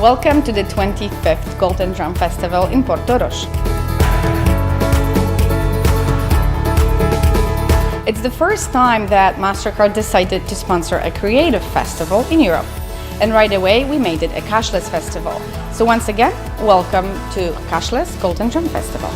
Welcome to the 25th Golden Drum Festival in Portorož. It's the first time that Mastercard decided to sponsor a creative festival in Europe. And right away we made it a cashless festival. So once again, welcome to Cashless Golden Drum Festival.